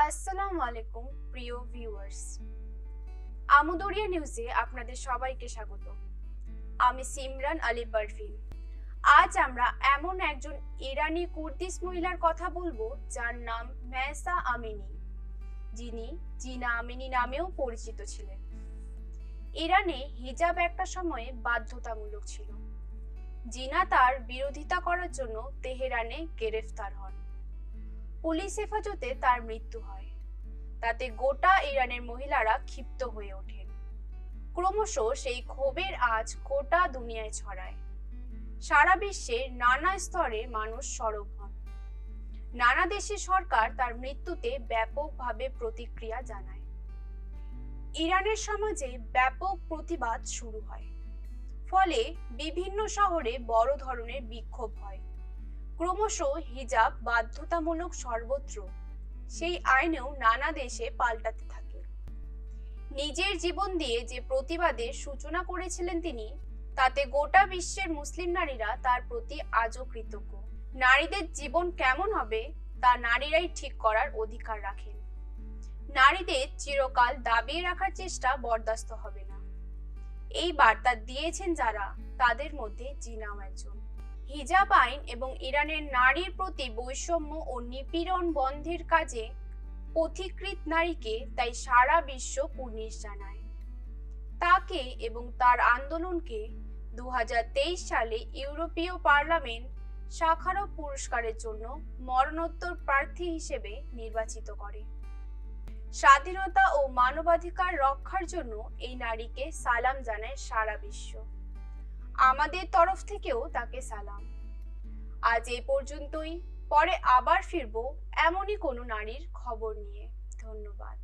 আসসালামু আলাইকুম প্রিয় ভিউয়ার্স, আমুদরিয়া নিউজে আপনাদের সবাইকে স্বাগত। আমি সিমরান আলী পারভিন। আজ আমরা এমন একজন ইরানি কুর্দিশ মহিলার কথা বলবো যার নাম মাহসা আমিনি, যিনি জিনা আমিনি নামেও পরিচিত ছিলেন। ইরানে হিজাব একটা সময়ে বাধ্যতামূলক ছিল। জিনা তার বিরোধিতা করার জন্য তেহরানে গ্রেফতার হন। পুলিশ হেফাজতে তার মৃত্যু হয়। তাতে গোটা ইরানের মহিলারা ক্ষিপ্ত হয়ে ওঠেন। ক্রমশ সেই ক্ষোভের আঁচ গোটা দুনিয়ায় ছড়ায়। সারা বিশ্বের নানা স্তরে মানুষ সরব হন। নানা দেশের সরকার তার মৃত্যুতে ব্যাপকভাবে প্রতিক্রিয়া জানায়। ইরানের সমাজে ব্যাপক প্রতিবাদ শুরু হয়। ফলে বিভিন্ন শহরে বড় ধরনের বিক্ষোভ হয়। ক্রমশ হিজাব বাধ্যতামূলক সর্বত্র। সেই আইনেও নানা দেশে পাল্টাতে থাকে। নিজের জীবন দিয়ে যে প্রতিবাদের সূচনা করেছিলেন তিনি, তাতে গোটা বিশ্বের মুসলিম নারীরা তার প্রতি আজও কৃতজ্ঞ। নারীদের জীবন কেমন হবে তা নারীরাই ঠিক করার অধিকার রাখেন। নারীদের চিরকাল দাবিয়ে রাখার চেষ্টা বরদাস্ত হবে না। এই বার্তা দিয়েছেন যারা, তাদের মধ্যে জিনাও একজন। হিজাব আইন এবং ইরানের নারীর প্রতি বৈষম্য ও নিপীড়ন বন্ধের কাজে পথিকৃত নারীকে তাই সারা বিশ্ব কুর্নিশ জানায়। তাকে এবং তার আন্দোলনকে 2023 সালে ইউরোপীয় পার্লামেন্ট সাখারভ পুরস্কারের জন্য মরণোত্তর প্রার্থী হিসেবে নির্বাচিত করে। স্বাধীনতা ও মানবাধিকার রক্ষার জন্য এই নারীকে সালাম জানায় সারা বিশ্ব। আমাদের তরফ থেকেও তাকে সালাম। আজ এই পর্যন্তই। পরে আবার ফিরবো এমনই কোনো নারীর খবর নিয়ে। ধন্যবাদ।